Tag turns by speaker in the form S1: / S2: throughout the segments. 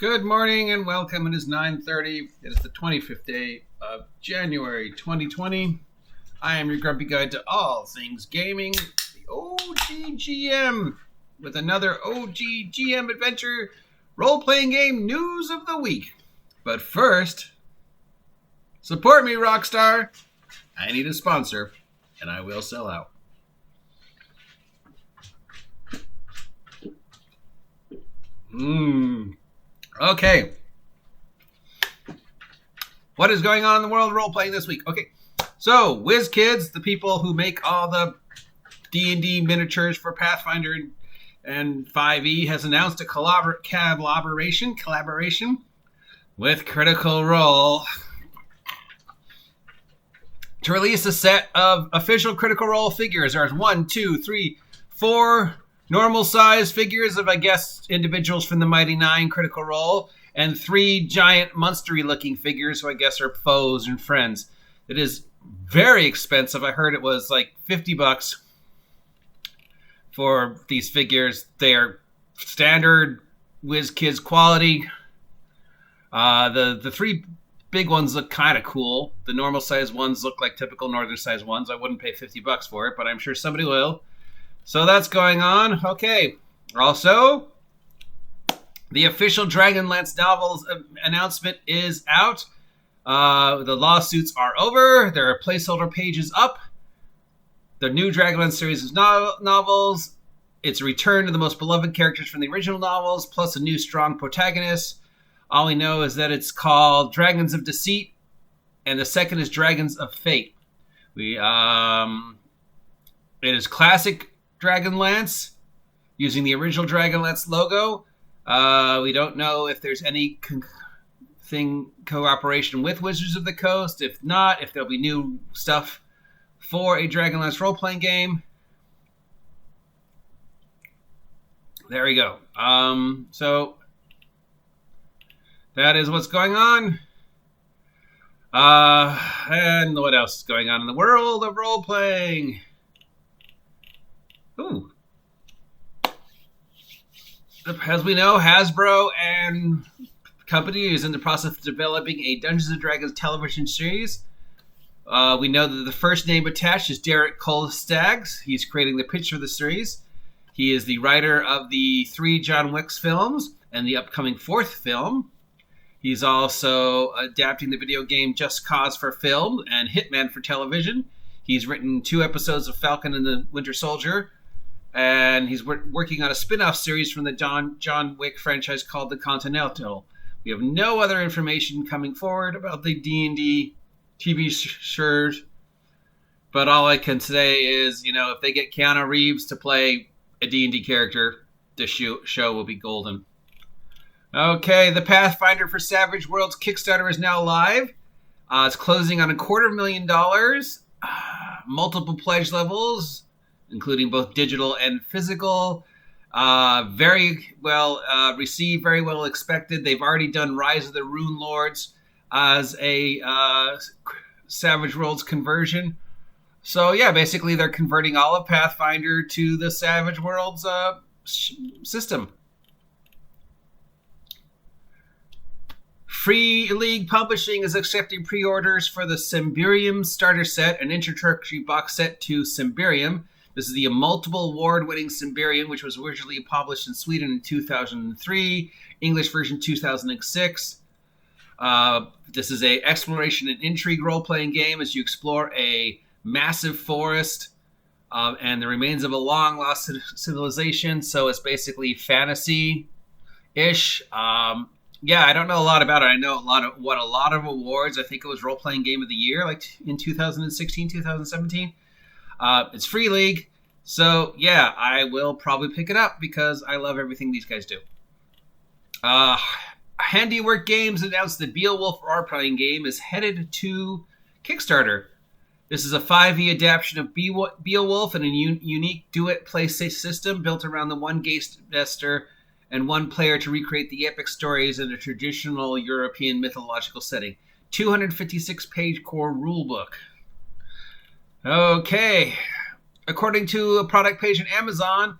S1: Good morning and welcome. It is 9:30. It is the 25th day of January 2020. I am your grumpy guide to all things gaming, the OGGM, with another OGGM adventure role-playing game news of the week. But first, support me, Rockstar. I need a sponsor, and I will sell out. Okay. What is going on in the world of role-playing this week? Okay, so WizKids, the people who make all the D&D miniatures for Pathfinder and 5e, has announced a collaboration with Critical Role to release a set of official Critical Role figures. There's 1, 2, 3, 4... normal size figures of, I guess, individuals from the Mighty Nine Critical Role, and 3 giant monstery looking figures who I guess are foes and friends. It is very expensive. I heard it was like $50 for these figures. They are standard WizKids quality. The 3 big ones look kind of cool. The normal size ones look like typical northern size ones. I wouldn't pay $50 for it, but I'm sure somebody will. So that's going on. Okay. Also, the official Dragonlance novels announcement is out. The lawsuits are over. There are placeholder pages up. The new Dragonlance series of novels. It's a return to the most beloved characters from the original novels, plus a new strong protagonist. All we know is that it's called Dragons of Deceit, and the second is Dragons of Fate. It is classic Dragonlance, using the original Dragonlance logo. We don't know if there's any cooperation with Wizards of the Coast. If not, if there'll be new stuff for a Dragonlance role-playing game. There we go. So that is what's going on. And what else is going on in the world of role-playing? Ooh. As we know, Hasbro and company is in the process of developing a Dungeons & Dragons television series. We know that the first name attached is Derek Cole Staggs. He's creating the pitch for the series. He is the writer of the 3 John Wick films and the upcoming 4th film. He's also adapting the video game Just Cause for film and Hitman for television. He's written 2 episodes of Falcon and the Winter Soldier. And he's working on a spin-off series from the John Wick franchise called The Continental. We have no other information coming forward about the D&D TV series. But all I can say is, if they get Keanu Reeves to play a D&D character, the show will be golden. Okay, the Pathfinder for Savage Worlds Kickstarter is now live. It's closing on $250,000. Multiple pledge levels, including both digital and physical. Very well received, very well expected. They've already done Rise of the Rune Lords as a Savage Worlds conversion. So yeah, basically they're converting all of Pathfinder to the Savage Worlds system. Free League Publishing is accepting pre-orders for the Symbaroum starter set, an introductory box set to Symbaroum. This is the multiple award-winning Symbaroum, which was originally published in Sweden in 2003, English version 2006. This is a exploration and intrigue role-playing game as you explore a massive forest and the remains of a long-lost civilization. So it's basically fantasy-ish. Yeah, I don't know a lot about it. I know a lot of awards. I think it was Role-Playing Game of the Year, like in 2016, 2017. It's Free League, so yeah, I will probably pick it up because I love everything these guys do. Handiwork Games announced the Beowulf role-playing game is headed to Kickstarter. This is a 5e adaptation of Beowulf and a unique do-it play system built around the one game master and one player to recreate the epic stories in a traditional European mythological setting. 256-page core rulebook. Okay. According to a product page on Amazon,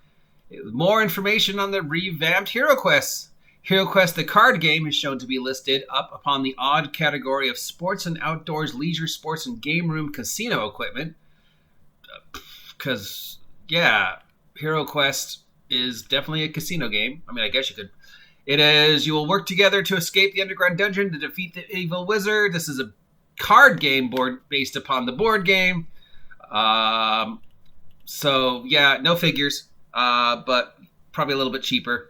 S1: more information on the revamped HeroQuest. HeroQuest, the card game, is shown to be listed up upon the odd category of sports and outdoors, leisure sports, and game room casino equipment. Because, yeah, HeroQuest is definitely a casino game. I mean, I guess you could. It is, you will work together to escape the underground dungeon to defeat the evil wizard. This is a card game board based upon the board game. So, yeah, no figures, but probably a little bit cheaper.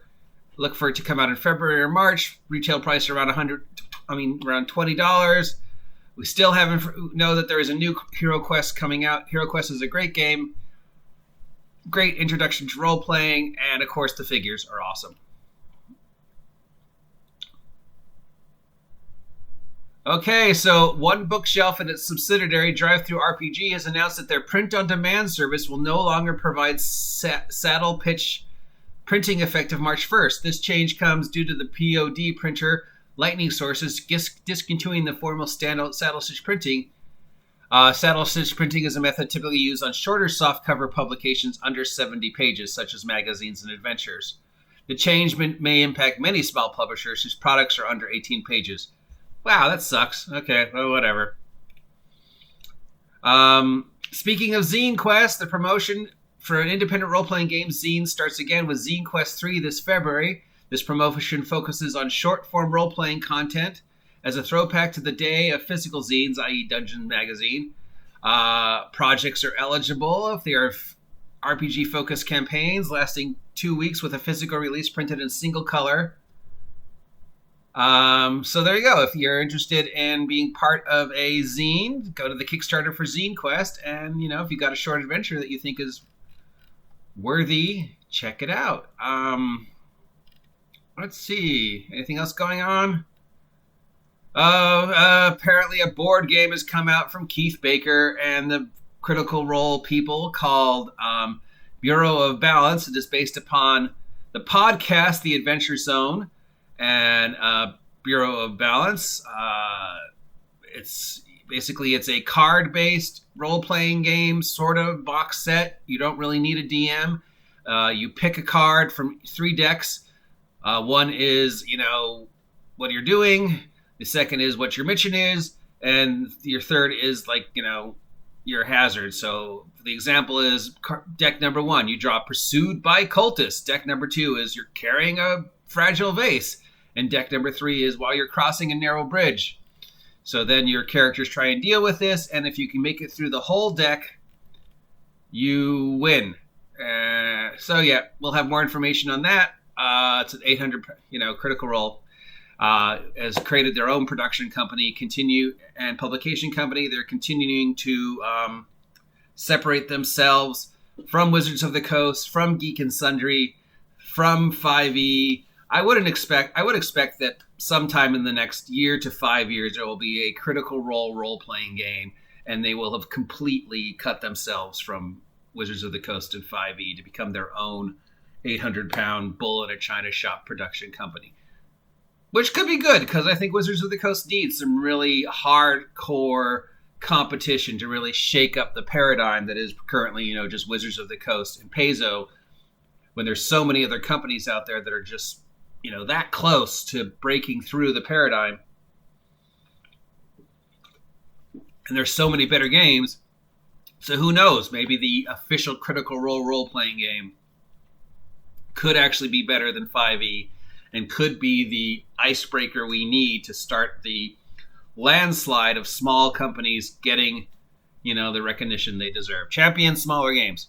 S1: Look for it to come out in February or March. Retail price around around $20. We still haven't know that there is a new HeroQuest coming out. HeroQuest is a great game. Great introduction to role-playing. And, of course, the figures are awesome. Okay, so One Bookshelf and its subsidiary, Drive-Thru RPG, has announced that their print-on-demand service will no longer provide saddle pitch printing effective March 1st. This change comes due to the POD printer Lightning Sources discontinuing the formal standout saddle stitch printing. Saddle stitch printing is a method typically used on shorter softcover publications under 70 pages, such as magazines and adventures. The change may impact many small publishers whose products are under 18 pages. Wow, that sucks. Okay, well, whatever. Speaking of Zine Quest, the promotion for an independent role-playing game, Zine, starts again with Zine Quest 3 this February. This promotion focuses on short-form role-playing content as a throwback to the day of physical zines, i.e. Dungeon Magazine. Projects are eligible if they are RPG-focused campaigns lasting 2 weeks with a physical release printed in single color. So there you go. If you're interested in being part of a zine, go to the Kickstarter for Zine Quest, and if you got a short adventure that you think is worthy, check it out. Let's see. Anything else going on? Apparently a board game has come out from Keith Baker and the Critical Role people called Bureau of Balance. It is based upon the podcast The Adventure Zone and Bureau of Balance. It's a card-based role-playing game, sort of box set. You don't really need a DM. You pick a card from 3 decks. One is, what you're doing. The second is what your mission is. And your third is, your hazard. So the example is deck number 1. You draw Pursued by Cultists. Deck number 2 is you're carrying a fragile vase. And deck number 3 is while you're crossing a narrow bridge. So then your characters try and deal with this. And if you can make it through the whole deck, you win. So yeah, we'll have more information on that. It's an 800, Critical Role has created their own production company, and publication company. They're continuing to separate themselves from Wizards of the Coast, from Geek and Sundry, from 5e. I would expect that sometime in the next year to 5 years there will be a Critical Role role-playing game, and they will have completely cut themselves from Wizards of the Coast and 5e to become their own 800-pound bull in a china shop production company. Which could be good, because I think Wizards of the Coast needs some really hardcore competition to really shake up the paradigm that is currently, just Wizards of the Coast and Paizo, when there's so many other companies out there that are just, that close to breaking through the paradigm. And there's so many better games. So who knows? Maybe the official Critical Role role-playing game could actually be better than 5e and could be the icebreaker we need to start the landslide of small companies getting, the recognition they deserve. Champion smaller games.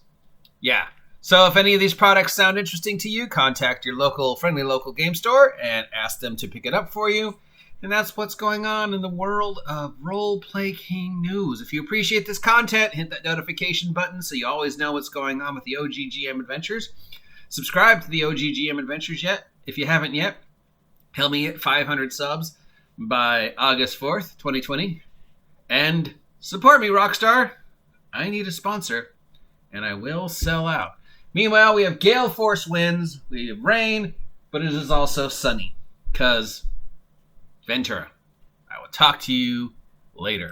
S1: Yeah. So if any of these products sound interesting to you, contact your friendly local game store and ask them to pick it up for you. And that's what's going on in the world of Role-Play King news. If you appreciate this content, hit that notification button so you always know what's going on with the OGGM Adventures. Subscribe to the OGGM Adventures if you haven't yet. Help me hit 500 subs by August 4th, 2020. And support me, Rockstar. I need a sponsor, and I will sell out. Meanwhile, we have gale force winds, we have rain, but it is also sunny, because Ventura. I will talk to you later.